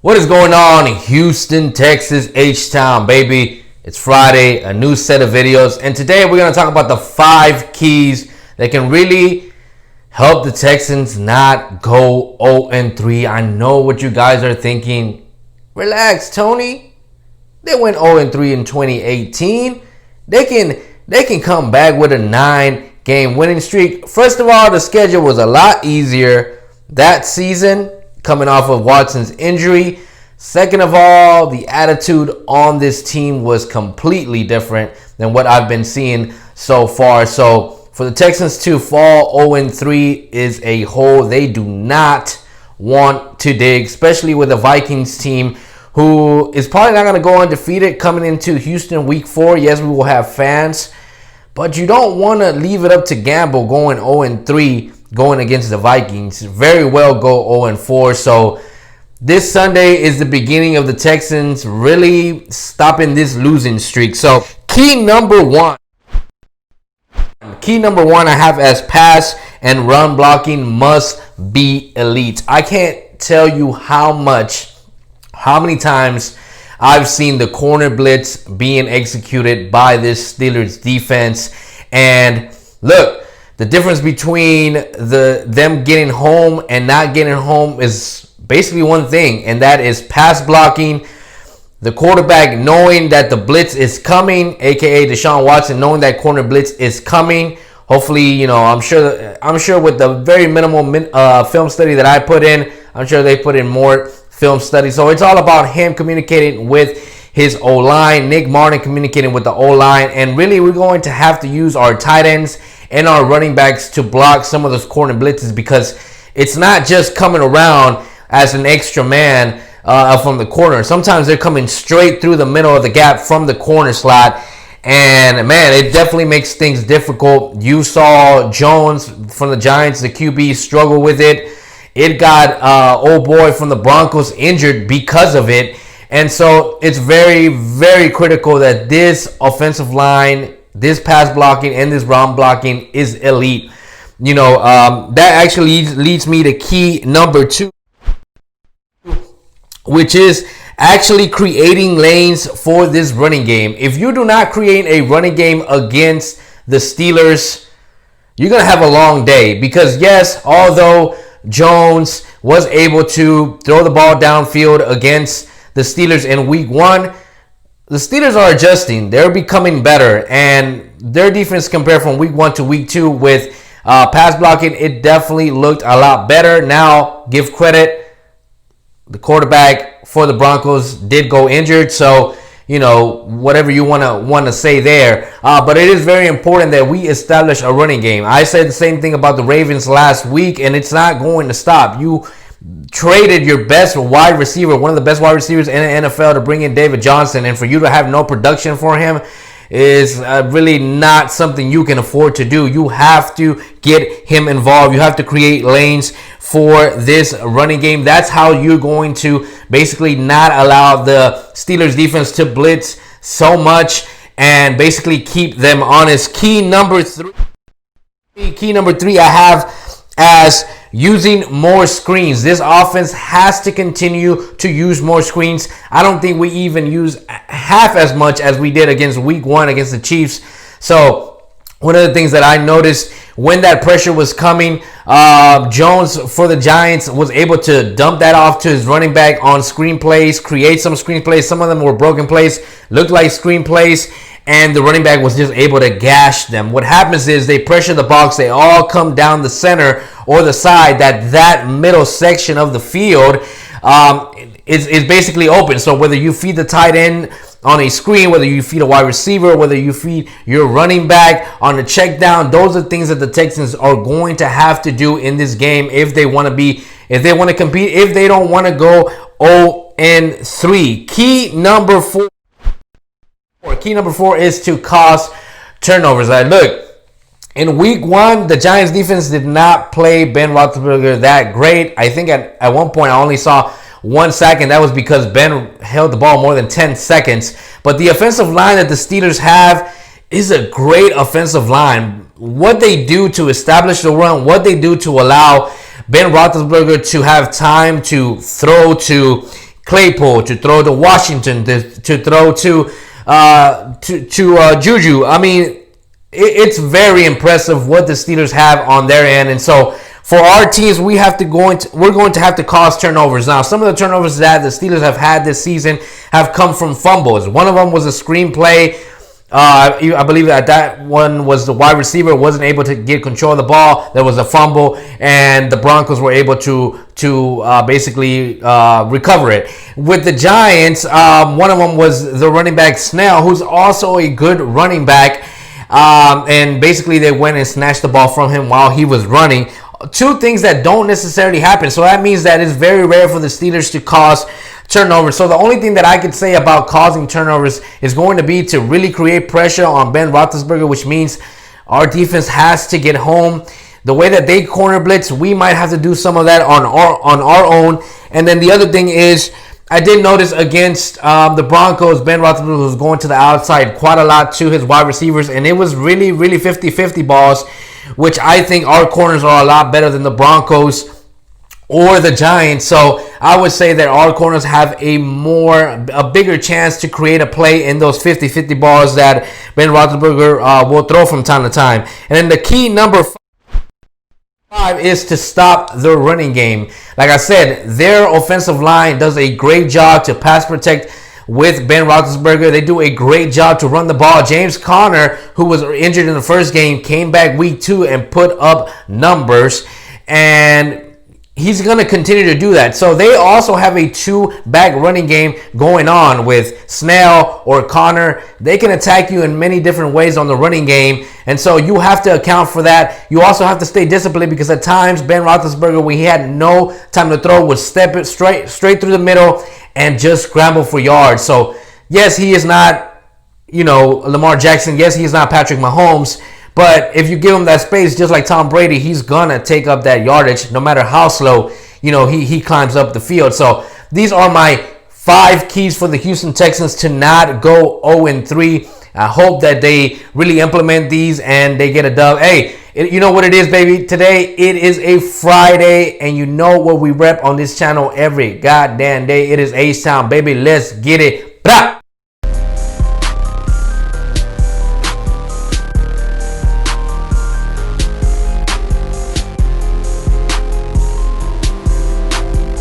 What is going on in Houston, Texas, H-Town, baby? It's Friday, a new set of videos, and today we're going to talk about the 5 keys that can really help the Texans not go 0-3. I know what you guys are thinking. Relax, Tony. They went 0-3 in 2018. They can come back with a 9-game winning streak. First of all, the schedule was a lot easier that season, coming off of Watson's injury. Second of all, the attitude on this team was completely different than what I've been seeing so far. So for the Texans to fall 0-3 is a hole they do not want to dig, especially with the Vikings team, who is probably not going to go undefeated coming into Houston week 4. Yes, we will have fans, but you don't want to leave it up to gamble going 0-3 going against the Vikings. Very well go 0-4. So this Sunday is the beginning of the Texans really stopping this losing streak. So key number one I have as pass and run blocking must be elite. I can't tell you how many times I've seen the corner blitz being executed by this Steelers defense. And look, the difference between them getting home and not getting home is basically one thing, and that is pass blocking. The quarterback knowing that the blitz is coming, aka Deshaun Watson knowing that corner blitz is coming. Hopefully, I'm sure with the very minimal film study that I put in, I'm sure they put in more film study. So it's all about him communicating with his O-line, Nick Martin communicating with the O-line, and really we're going to have to use our tight ends and our running backs to block some of those corner blitzes, because it's not just coming around as an extra man from the corner. Sometimes they're coming straight through the middle of the gap from the corner slot, and man, it definitely makes things difficult. You saw Jones from the Giants, the QB, struggle with it. It got old boy from the Broncos injured because of it. And so it's very, very critical that this offensive line, this pass blocking, and this run blocking is elite. That actually leads me to key number 2, which is actually creating lanes for this running game. If you do not create a running game against the Steelers, you're going to have a long day, because yes, although Jones was able to throw the ball downfield against the Steelers in week 1, the Steelers are adjusting. They're becoming better, and their defense compared from week 1 to week 2 with pass blocking, it definitely looked a lot better. Now, give credit, the quarterback for the Broncos did go injured, so whatever you want to say there, but it is very important that we establish a running game. I said the same thing about the Ravens last week, and it's not going to stop. You traded your best wide receiver, one of the best wide receivers in the NFL, to bring in David Johnson, and for you to have no production for him is really not something you can afford to do. You have to get him involved. You have to create lanes for this running game. That's how you're going to basically not allow the Steelers defense to blitz so much and basically keep them honest. Key number 3 I have as using more screens. This offense has to continue to use more screens. I don't think we even use half as much as we did against week 1 against the Chiefs. So one of the things that I noticed when that pressure was coming, Jones for the Giants was able to dump that off to his running back on screen plays, create some screen plays. Some of them were broken plays, looked like screen plays, and the running back was just able to gash them. What happens is they pressure the box, they all come down the center or the side, that middle section of the field is basically open. So whether you feed the tight end on a screen, whether you feed a wide receiver, whether you feed your running back on a check down, those are things that the Texans are going to have to do in this game if they want to compete, if they don't want to go 0-3. Key number 4 is to cause turnovers. Look, in week 1, the Giants defense did not play Ben Roethlisberger that great. I think at one point I only saw 1 sack, and that was because Ben held the ball more than 10 seconds. But the offensive line that the Steelers have is a great offensive line. What they do to establish the run, what they do to allow Ben Roethlisberger to have time to throw, to Claypool, to throw to Washington, to throw to Juju. I mean, it's very impressive what the Steelers have on their end. And so for our teams, we're going to have to cause turnovers. Now, some of the turnovers that the Steelers have had this season have come from fumbles. One of them was a screenplay. I believe that one was the wide receiver wasn't able to get control of the ball. There was a fumble, and the Broncos were able to basically recover it. With the Giants, one of them was the running back Snell, who's also a good running back. And basically they went and snatched the ball from him while he was running. Two things that don't necessarily happen. So that means that it's very rare for the Steelers to cause turnovers. So the only thing that I could say about causing turnovers is going to be to really create pressure on Ben Roethlisberger, which means our defense has to get home. The way that they corner blitz, we might have to do some of that on our own. And then the other thing is, I did notice against the Broncos, Ben Roethlisberger was going to the outside quite a lot to his wide receivers, and it was really 50-50 balls, which I think our corners are a lot better than the Broncos or the Giants. So I would say that our corners have a bigger chance to create a play in those 50-50 balls that Ben Roethlisberger will throw from time to time. And then the key number 5 is to stop the running game. Like I said, their offensive line does a great job to pass protect with Ben Roethlisberger. They do a great job to run the ball. James Conner, who was injured in the first game, came back week 2 and put up numbers. And he's going to continue to do that. So they also have a 2-back running game going on with Snell or Connor. They can attack you in many different ways on the running game. And so you have to account for that. You also have to stay disciplined because at times Ben Roethlisberger, when he had no time to throw, would step it straight through the middle and just scramble for yards. So yes, he is not, Lamar Jackson. Yes, he is not Patrick Mahomes. But if you give him that space, just like Tom Brady, he's going to take up that yardage no matter how slow, he climbs up the field. So these are my 5 keys for the Houston Texans to not go 0-3. I hope that they really implement these and they get a dub. Hey, you know what it is, baby? Today, it is a Friday, and you know what we rep on this channel every goddamn day. It is H-Town, baby. Let's get it. Blah!